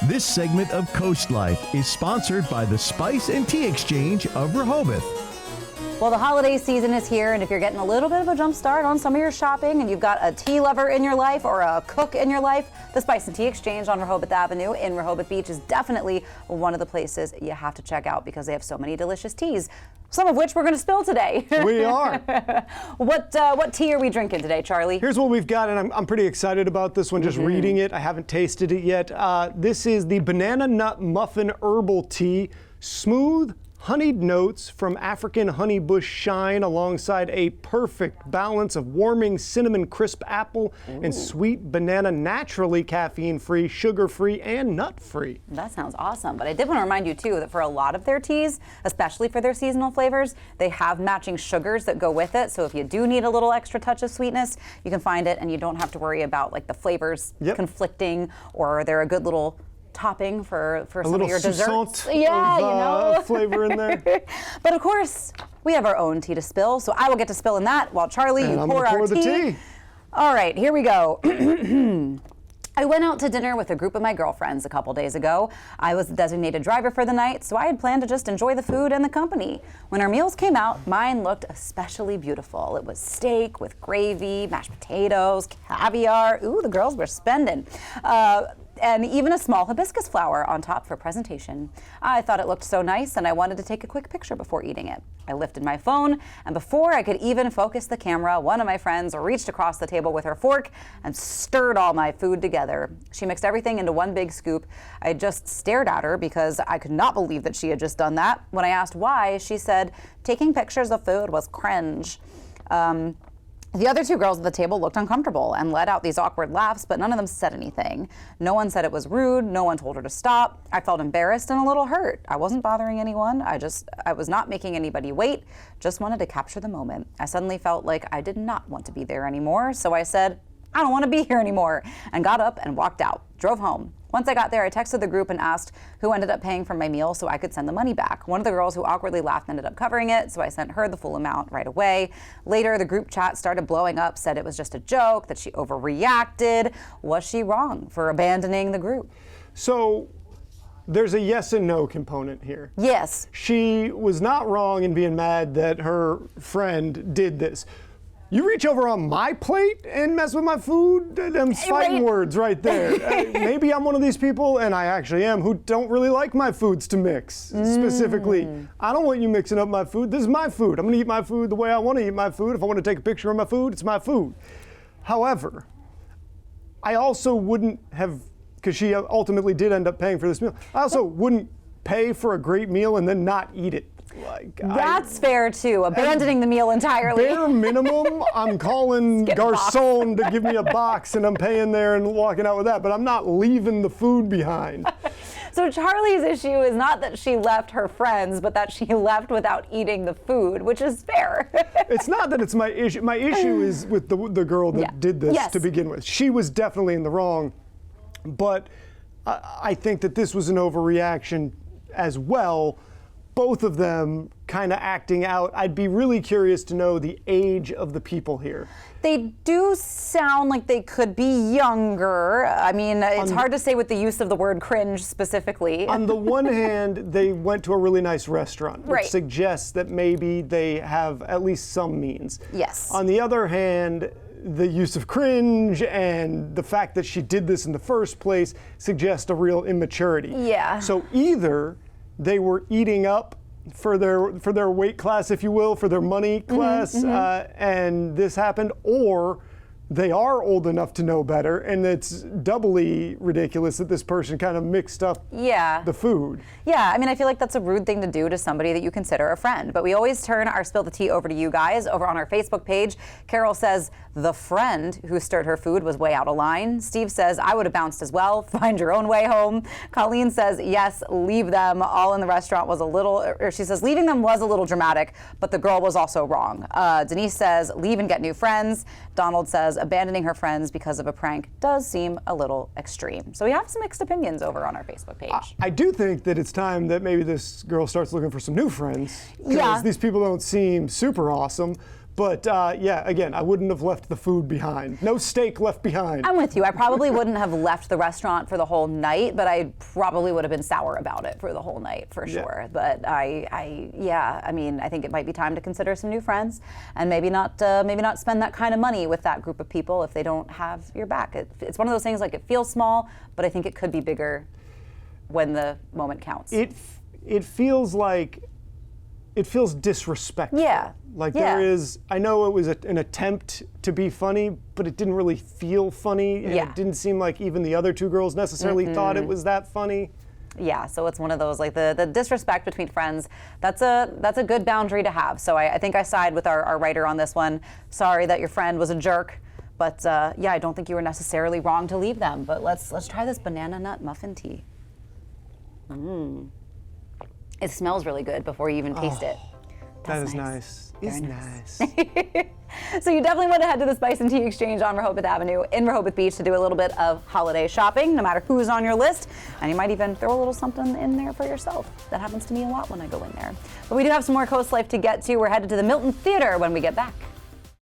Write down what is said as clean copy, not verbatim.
This segment of CoastLife is sponsored by the Spice and Tea Exchange of Rehoboth. Well, the holiday season is here, and if you're getting a little bit of a jump start on some of your shopping and you've got a tea lover in your life or a cook in your life, the Spice and Tea Exchange on Rehoboth Avenue in Rehoboth Beach is definitely one of the places you have to check out because they have so many delicious teas, some of which we're going to spill today. We are. What tea are we drinking today, Charlie? Here's what we've got, and I'm pretty excited about this one, just reading it. I haven't tasted it yet. This is the Banana Nut Muffin Herbal Tea. Smooth, honeyed notes from African honeybush shine alongside a perfect balance of warming cinnamon crisp apple and sweet banana, naturally caffeine-free, sugar-free, and nut-free. That sounds awesome, but I did want to remind you too that for a lot of their teas, especially for their seasonal flavors, they have matching sugars that go with it. So if you do need a little extra touch of sweetness, you can find it and you don't have to worry about like the flavors conflicting, or they're a good little topping for some of your desserts. Yeah, flavor in there. But of course, we have our own tea to spill, so I will get to spill in that while Charlie, you pour our tea. All right, here we go. I went out to dinner with a group of my girlfriends a couple days ago. I was the designated driver for the night, so I had planned to just enjoy the food and the company. When our meals came out, mine looked especially beautiful. It was steak with gravy, mashed potatoes, caviar. Ooh, the girls were spending. And even a small hibiscus flower on top for presentation. I thought it looked so nice and I wanted to take a quick picture before eating it. I lifted my phone, and before I could even focus the camera, one of my friends reached across the table with her fork and stirred all my food together. She mixed everything into one big scoop. I just stared at her because I could not believe that she had just done that. When I asked why, she said, "Taking pictures of food was cringe." The other two girls at the table looked uncomfortable and let out these awkward laughs, but none of them said anything. No one said it was rude. No one told her to stop. I felt embarrassed and a little hurt. I wasn't bothering anyone. I was not making anybody wait. Just wanted to capture the moment. I suddenly felt like I did not want to be there anymore. So I said, "I don't want to be here anymore," and got up and walked out, drove home. Once I got there, I texted the group and asked who ended up paying for my meal so I could send the money back. One of the girls who awkwardly laughed ended up covering it, so I sent her the full amount right away. Later, the group chat started blowing up, said it was just a joke, that she overreacted. Was she wrong for abandoning the group? So there's a yes and no component here. Yes. She was not wrong in being mad that her friend did this. You reach over on my plate and mess with my food? Them's fighting words right there. Maybe I'm one of these people, and I actually am, who don't really like my foods to mix, specifically. I don't want you mixing up my food. This is my food. I'm gonna eat my food the way I wanna eat my food. If I wanna take a picture of my food, it's my food. However, I also wouldn't have, because she ultimately did end up paying for this meal, I also wouldn't pay for a great meal and then not eat it. That's fair too, abandoning the meal entirely. Bare minimum, I'm calling Garçon to give me a box and I'm paying there and walking out with that, but I'm not leaving the food behind. So Charlie's issue is not that she left her friends, but that she left without eating the food, which is fair. It's not that it's my issue. My issue is with the girl that did this to begin with. She was definitely in the wrong, but I think that this was an overreaction as well. Both of them kind of acting out. I'd be really curious to know the age of the people here. They do sound like they could be younger. I mean, it's hard to say with the use of the word cringe specifically. On the one hand, they went to a really nice restaurant, which suggests that maybe they have at least some means. Yes. On the other hand, the use of cringe and the fact that she did this in the first place suggests a real immaturity. Yeah. So either they were eating up for their weight class, if you will, for their money class, and this happened, or they are old enough to know better, and it's doubly ridiculous that this person kind of mixed up the food. Yeah, I mean, I feel like that's a rude thing to do to somebody that you consider a friend, but we always turn our Spill the Tea over to you guys over on our Facebook page. Carol says, the friend who stirred her food was way out of line. Steve says, I would have bounced as well. Find your own way home. Colleen says, yes, leave them. All in the restaurant was a little, or she says, leaving them was a little dramatic, but the girl was also wrong. Denise says, leave and get new friends. Donald says, abandoning her friends because of a prank does seem a little extreme. So we have some mixed opinions over on our Facebook page. I do think that it's time that maybe this girl starts looking for some new friends, because these people don't seem super awesome. But yeah, again, I wouldn't have left the food behind. No steak left behind. I'm with you. I probably wouldn't have left the restaurant for the whole night, but I probably would have been sour about it for the whole night for sure. Yeah. But I mean, I think it might be time to consider some new friends and maybe not spend that kind of money with that group of people if they don't have your back. It's one of those things, like, it feels small, but I think it could be bigger when the moment counts. It feels disrespectful. Yeah. Like there is, I know it was an attempt to be funny, but it didn't really feel funny. And Yeah. it didn't seem like even the other two girls necessarily thought it was that funny. Yeah, so it's one of those, like, the disrespect between friends, that's a good boundary to have. So I think I side with our writer on this one. Sorry that your friend was a jerk, but yeah, I don't think you were necessarily wrong to leave them. But let's try this banana nut muffin tea. It smells really good before you even taste it. That That's is nice. It's nice. So you definitely want to head to the Spice and Tea Exchange on Rehoboth Avenue in Rehoboth Beach to do a little bit of holiday shopping, no matter who's on your list. And you might even throw a little something in there for yourself. That happens to me a lot when I go in there. But we do have some more Coast Life to get to. We're headed to the Milton Theater when we get back.